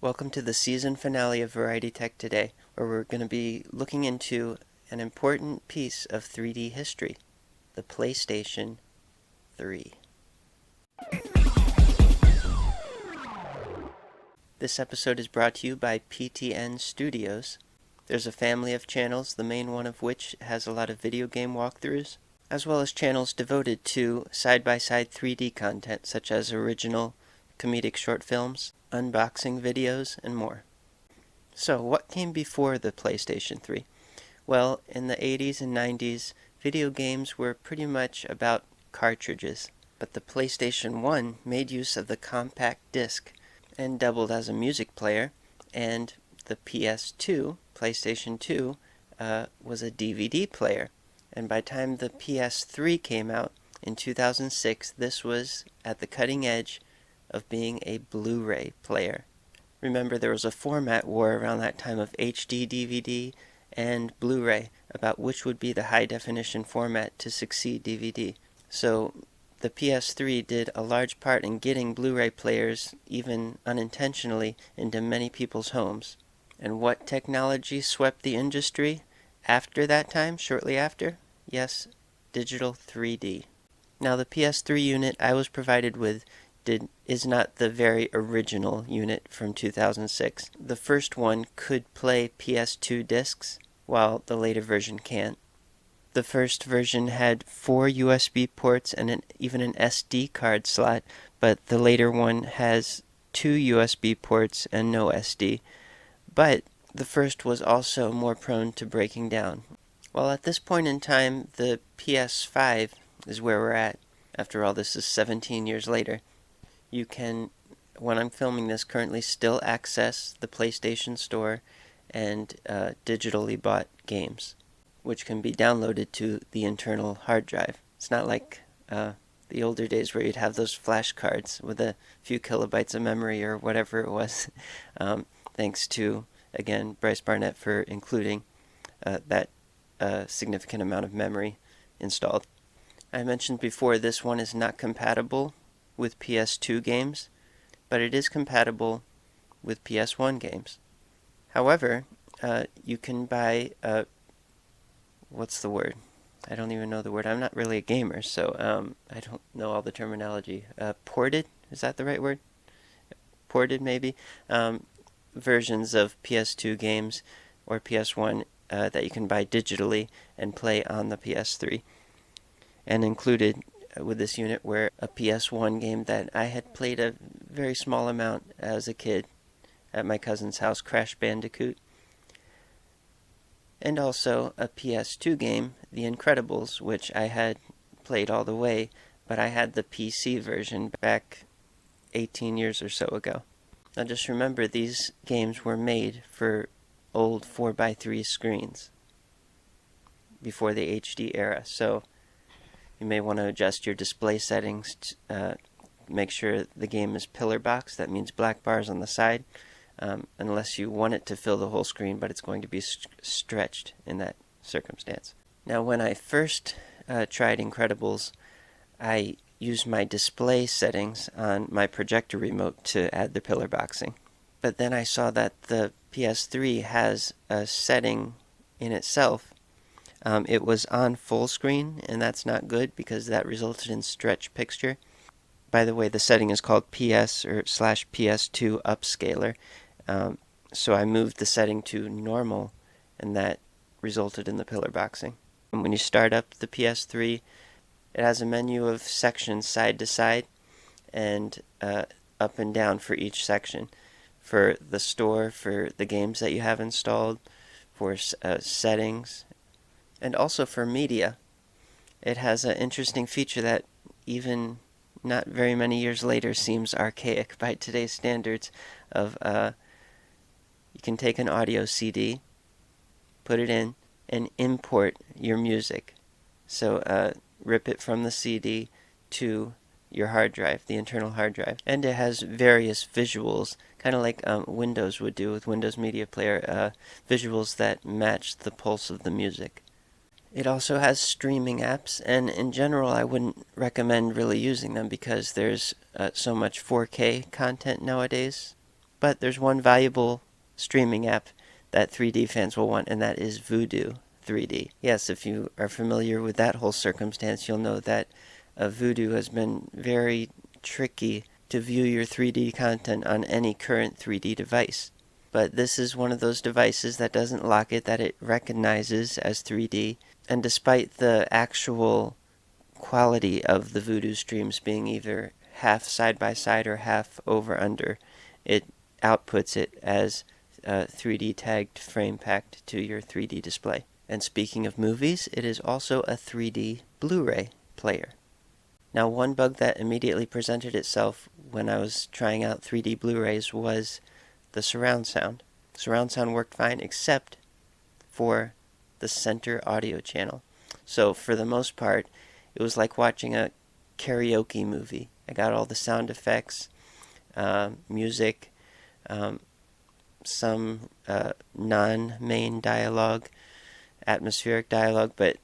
Welcome to the season finale of Variety Tech Today, where we're going to be looking into an important piece of 3D history, the PlayStation 3. This episode is brought to you by PTN Studios. There's a family of channels, the main one of which has a lot of video game walkthroughs, as well as channels devoted to side-by-side 3D content such as original comedic short films, unboxing videos, and more. So, what came before the PlayStation 3? Well, in the 80s and 90s, video games were pretty much about cartridges, but the PlayStation 1 made use of the compact disc and doubled as a music player, and the PS2, PlayStation 2, was a DVD player. And by the time the PS3 came out in 2006, this was at the cutting edge of being a Blu-ray player. Remember, there was a format war around that time of HD DVD and Blu-ray about which would be the high-definition format to succeed DVD. So the PS3 did a large part in getting Blu-ray players, even unintentionally, into many people's homes. And what technology swept the industry after that time, shortly after? Yes, digital 3D. Now, the PS3 unit I was provided with is not the very original unit from 2006. The first one could play PS2 discs, while the later version can't. The first version had 4 USB ports and even an SD card slot, but the later one has 2 USB ports and no SD. But the first was also more prone to breaking down. Well, at this point in time, the PS5 is where we're at. After all, this is 17 years later. You can, when I'm filming this, currently still access the PlayStation Store and digitally bought games, which can be downloaded to the internal hard drive. It's not like the older days where you'd have those flash cards with a few kilobytes of memory or whatever it was. Thanks to, again, Bryce Barnette for including that significant amount of memory installed. I mentioned before this one is not compatible with PS2 games, but it is compatible with PS1 games. However, you can buy, what's the word? I don't even know the word. I'm not really a gamer, so I don't know all the terminology. Ported? Is that the right word? Ported, maybe? Versions of PS2 games or PS1 that you can buy digitally and play on the PS3. And included with this unit were a PS1 game that I had played a very small amount as a kid at my cousin's house, Crash Bandicoot, and also a PS2 game, The Incredibles, which I had played all the way, but I had the PC version back 18 years or so ago. Now just remember, these games were made for old 4x3 screens before the HD era, so you may want to adjust your display settings to make sure the game is pillar box. That means black bars on the side, unless you want it to fill the whole screen, but it's going to be stretched in that circumstance. Now, when I first tried Incredibles, I used my display settings on my projector remote to add the pillar boxing. But then I saw that the PS3 has a setting in itself. It was on full screen, and that's not good because that resulted in stretch picture. By the way, the setting is called PS or /PS2 upscaler. So I moved the setting to normal, and that resulted in the pillar boxing. And when you start up the PS3, it has a menu of sections side to side and up and down for each section. For the store, for the games that you have installed, for settings, and also for media. It has an interesting feature that even not very many years later seems archaic by today's standards of you can take an audio CD, put it in, and import your music. So rip it from the CD to your hard drive, the internal hard drive. And it has various visuals, kind of like Windows would do with Windows Media Player, visuals that match the pulse of the music. It also has streaming apps, and in general I wouldn't recommend really using them because there's so much 4K content nowadays But there's one valuable streaming app that 3D fans will want, and that is Voodoo 3D. Yes, if you are familiar with that whole circumstance, you'll know that Voodoo has been very tricky to view your 3D content on any current 3D device. But this is one of those devices that doesn't lock it, that it recognizes as 3D, and despite the actual quality of the Voodoo streams being either half side by side or half over under, it outputs it as 3D tagged frame packed to your 3D display. And speaking of movies, it is also a 3D Blu-ray player. Now, one bug that immediately presented itself when I was trying out 3D Blu-rays was the surround sound. Surround sound worked fine except for the center audio channel. So for the most part, it was like watching a karaoke movie. I got all the sound effects, music, some non-main dialogue, atmospheric dialogue, but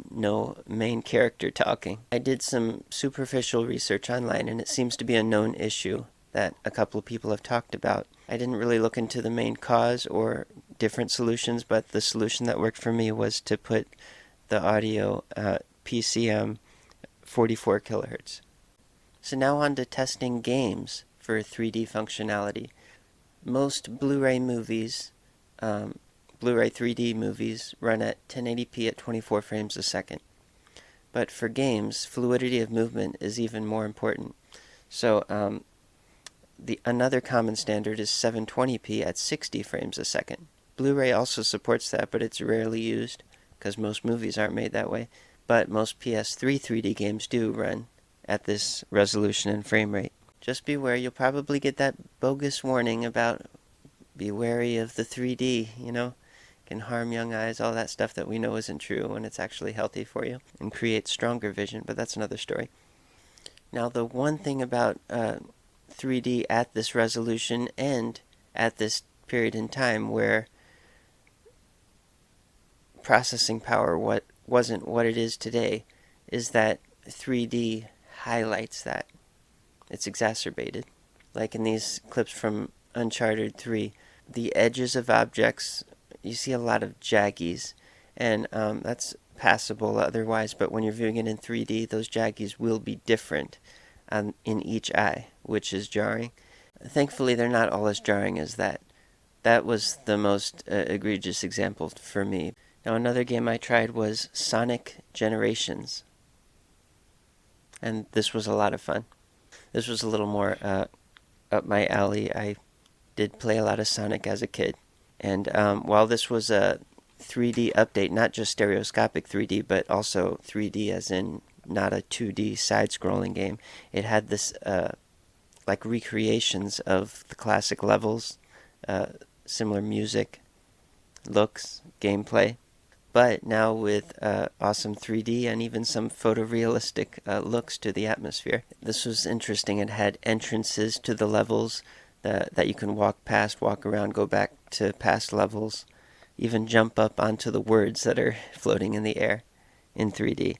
no main character talking. I did some superficial research online, and it seems to be a known issue that a couple of people have talked about. I didn't really look into the main cause or different solutions, but the solution that worked for me was to put the audio PCM 44 kilohertz. So now on to testing games for 3D functionality. Most Blu-ray movies, Blu-ray 3D movies, run at 1080p at 24 frames a second. But for games, fluidity of movement is even more important. So another common standard is 720p at 60 frames a second. Blu-ray also supports that, but it's rarely used because most movies aren't made that way. But most PS3 3D games do run at this resolution and frame rate. Just beware, you'll probably get that bogus warning about be wary of the 3D, can harm young eyes, all that stuff that we know isn't true when it's actually healthy for you and creates stronger vision, but that's another story. Now, the one thing about 3D at this resolution and at this period in time where processing power wasn't what it is today is that 3D highlights that. It's exacerbated. Like in these clips from Uncharted 3, the edges of objects, you see a lot of jaggies, and that's passable otherwise, but when you're viewing it in 3D, those jaggies will be different in each eye, which is jarring. Thankfully, they're not all as jarring as that. That was the most egregious example for me. Now, another game I tried was Sonic Generations, and this was a lot of fun. This was a little more up my alley. I did play a lot of Sonic as a kid, and while this was a 3D update, not just stereoscopic 3D, but also 3D as in not a 2D side-scrolling game, it had this like recreations of the classic levels, similar music, looks, gameplay, but now with awesome 3D and even some photorealistic looks to the atmosphere. This was interesting. It had entrances to the levels that you can walk past, walk around, go back to past levels, even jump up onto the words that are floating in the air in 3D.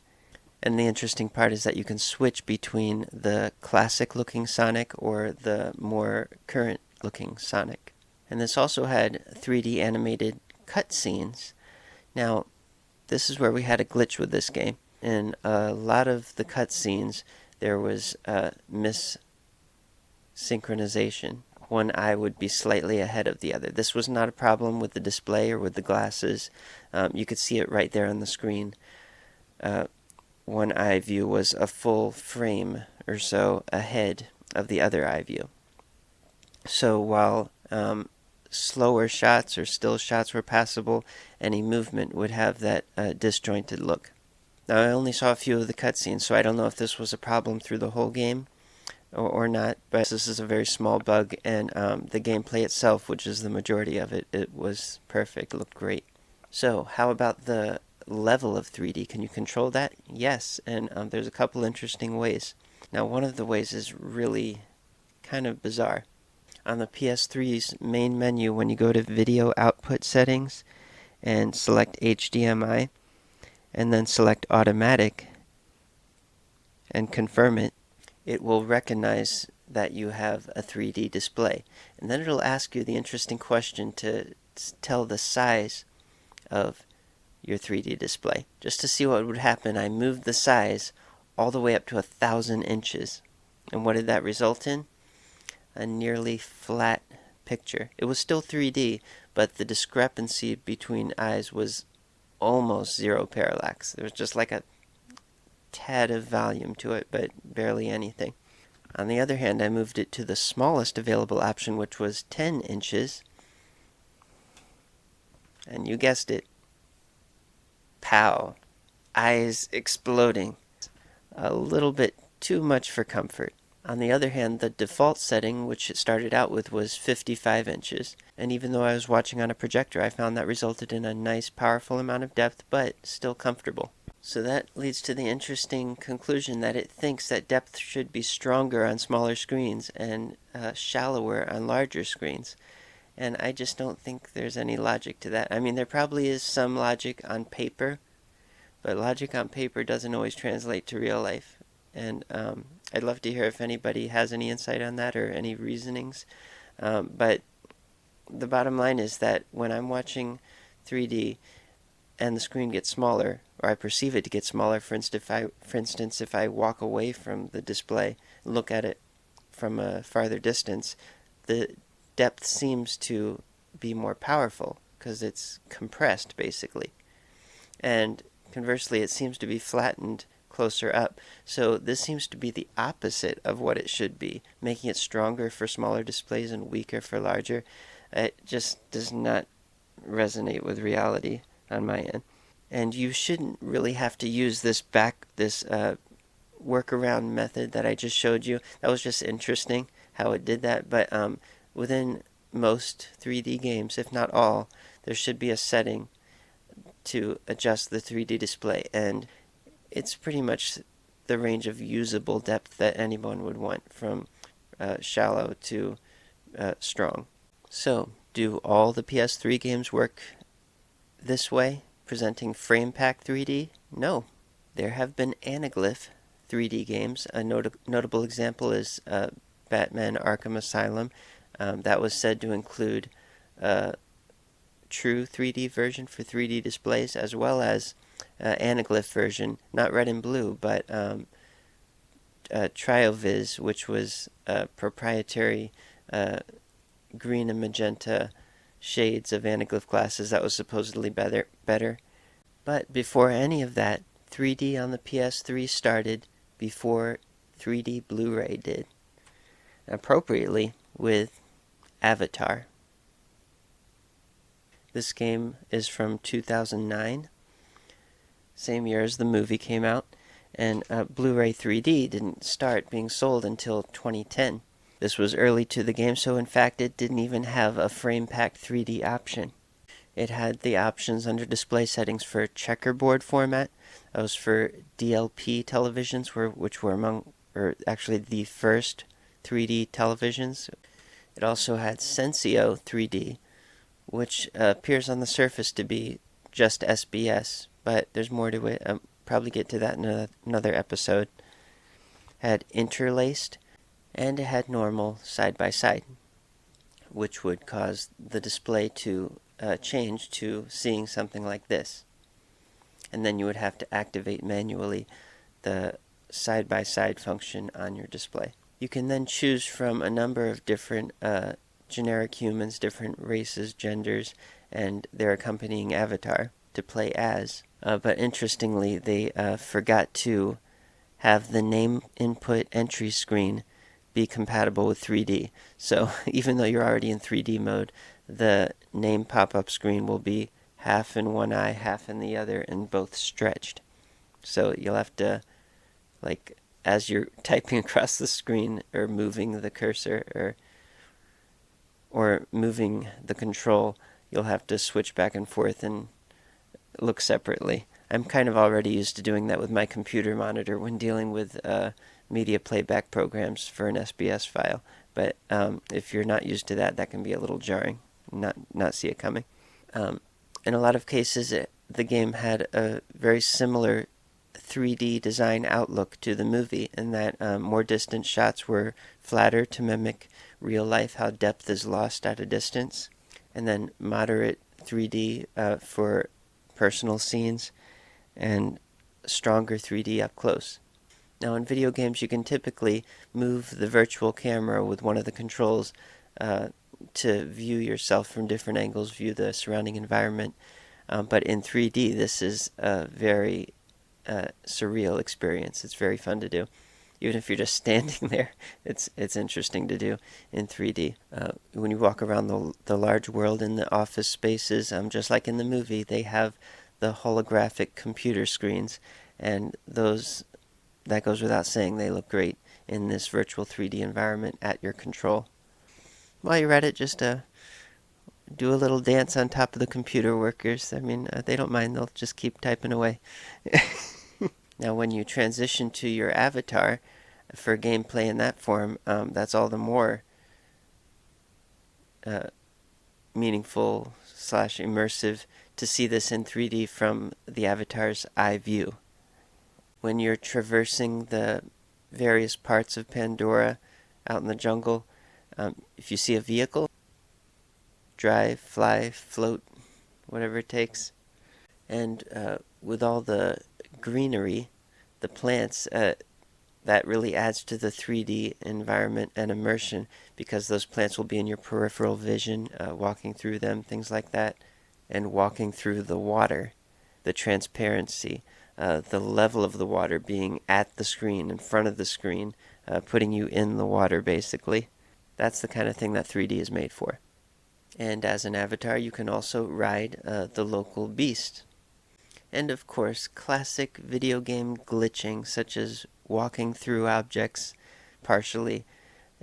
And the interesting part is that you can switch between the classic-looking Sonic or the more current-looking Sonic. And this also had 3D animated cutscenes. Now, this is where we had a glitch with this game. In a lot of the cutscenes, there was missynchronization. One eye would be slightly ahead of the other. This was not a problem with the display or with the glasses. You could see it right there on the screen. One eye view was a full frame or so ahead of the other eye view. So while slower shots or still shots were passable, any movement would have that disjointed look. Now, I only saw a few of the cutscenes, so I don't know if this was a problem through the whole game or not, but this is a very small bug, and the gameplay itself, which is the majority of it, it was perfect, looked great. So, how about the level of 3D? Can you control that? Yes, and there's a couple interesting ways. Now, one of the ways is really kind of bizarre. On the PS3's main menu, when you go to Video Output Settings and select HDMI, and then select Automatic and confirm it, it will recognize that you have a 3D display. And then it'll ask you the interesting question to tell the size of your 3D display. Just to see what would happen, I moved the size all the way up to 1,000 inches. And what did that result in? A nearly flat picture. It was still 3D, but the discrepancy between eyes was almost zero parallax. There was just like a tad of volume to it, but barely anything. On the other hand, I moved it to the smallest available option, which was 10 inches. And you guessed it. Pow. Eyes exploding. A little bit too much for comfort. On the other hand, the default setting, which it started out with, was 55 inches. And even though I was watching on a projector, I found that resulted in a nice, powerful amount of depth, but still comfortable. So that leads to the interesting conclusion that it thinks that depth should be stronger on smaller screens and shallower on larger screens. And I just don't think there's any logic to that. I mean, there probably is some logic on paper, but logic on paper doesn't always translate to real life. And I'd love to hear if anybody has any insight on that or any reasonings. But the bottom line is that when I'm watching 3D and the screen gets smaller, or I perceive it to get smaller, for instance, if I walk away from the display and look at it from a farther distance, the depth seems to be more powerful because it's compressed, basically. And conversely, it seems to be flattened closer up. So this seems to be the opposite of what it should be, making it stronger for smaller displays and weaker for larger. It just does not resonate with reality on my end. And you shouldn't really have to use this workaround method that I just showed you. That was just interesting how it did that. But within most 3D games, if not all, there should be a setting to adjust the 3D display. And it's pretty much the range of usable depth that anyone would want, from shallow to strong. So, do all the PS3 games work this way, presenting frame pack 3D? No. There have been anaglyph 3D games. A notable example is Batman Arkham Asylum. That was said to include a true 3D version for 3D displays, as well as anaglyph version, not red and blue, but TrioViz, which was proprietary green and magenta shades of anaglyph glasses that was supposedly better. But before any of that, 3D on the PS3 started before 3D Blu-ray did, appropriately with Avatar. This game is from 2009, same year as the movie came out, and Blu-ray 3D didn't start being sold until 2010. This was early to the game, so in fact it didn't even have a frame pack 3D option. It had the options under display settings for checkerboard format. That was for DLP televisions, which were actually the first 3D televisions. It also had Sensio 3D, which appears on the surface to be just SBS, but there's more to it. I'll probably get to that in another episode. Had interlaced, and it had normal side-by-side, which would cause the display to change to seeing something like this. And then you would have to activate manually the side-by-side function on your display. You can then choose from a number of different generic humans, different races, genders, and their accompanying avatar to play as. But interestingly, they forgot to have the name input entry screen be compatible with 3D. So even though you're already in 3D mode, the name pop-up screen will be half in one eye, half in the other, and both stretched. So you'll have to, like, as you're typing across the screen or moving the cursor or moving the control, you'll have to switch back and forth and look separately. I'm kind of already used to doing that with my computer monitor when dealing with media playback programs for an SBS file. But if you're not used to that, that can be a little jarring, not see it coming. In a lot of cases, the game had a very similar 3D design outlook to the movie, in that more distant shots were flatter to mimic real life, how depth is lost at a distance, and then moderate 3D for personal scenes, and stronger 3D up close. Now, in video games, you can typically move the virtual camera with one of the controls to view yourself from different angles, view the surrounding environment. But in 3D, this is a very surreal experience. It's very fun to do. Even if you're just standing there, it's interesting to do in 3D. When you walk around the large world in the office spaces, just like in the movie, they have the holographic computer screens, and that goes without saying, they look great in this virtual 3D environment at your control. While you're at it, just do a little dance on top of the computer workers. I mean, they don't mind. They'll just keep typing away. Now, when you transition to your avatar for gameplay in that form, that's all the more meaningful / immersive to see this in 3D from the avatar's eye view. When you're traversing the various parts of Pandora out in the jungle, if you see a vehicle, drive, fly, float, whatever it takes, and with all the greenery, the plants, that really adds to the 3D environment and immersion, because those plants will be in your peripheral vision, walking through them, things like that, and walking through the water, the transparency, the level of the water being at the screen, in front of the screen, putting you in the water, basically. That's the kind of thing that 3D is made for. And as an avatar, you can also ride the local beast. And of course, classic video game glitching, such as walking through objects partially,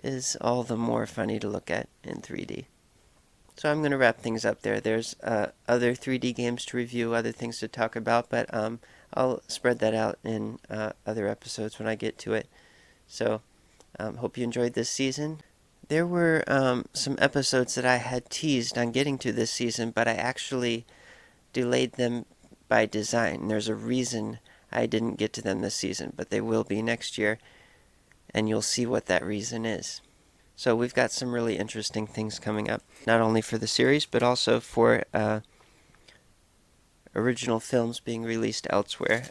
is all the more funny to look at in 3D. So I'm going to wrap things up there. There's other 3D games to review, other things to talk about, but I'll spread that out in other episodes when I get to it. So hope you enjoyed this season. There were some episodes that I had teased on getting to this season, but I actually delayed them by design. There's a reason I didn't get to them this season, but they will be next year, and you'll see what that reason is. So we've got some really interesting things coming up, not only for the series, but also for original films being released elsewhere.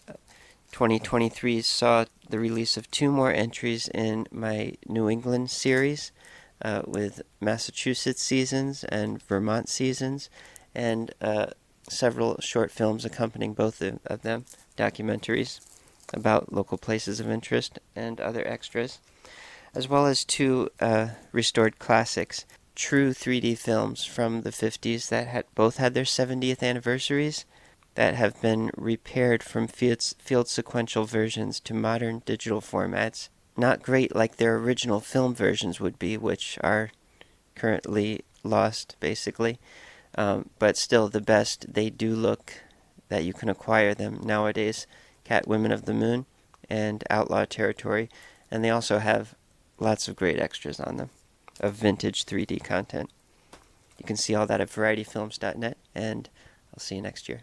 2023 saw the release of 2 more entries in my New England series, with Massachusetts seasons and Vermont seasons, and several short films accompanying both of them, documentaries about local places of interest and other extras, as well as 2 restored classics, true 3D films from the 50s that both had their 70th anniversaries, that have been repaired from field sequential versions to modern digital formats. Not great like their original film versions would be, which are currently lost, basically. But still the best. They do look that you can acquire them nowadays. Cat Women of the Moon and Outlaw Territory. And they also have lots of great extras on them of vintage 3D content. You can see all that at varietyfilms.net, and I'll see you next year.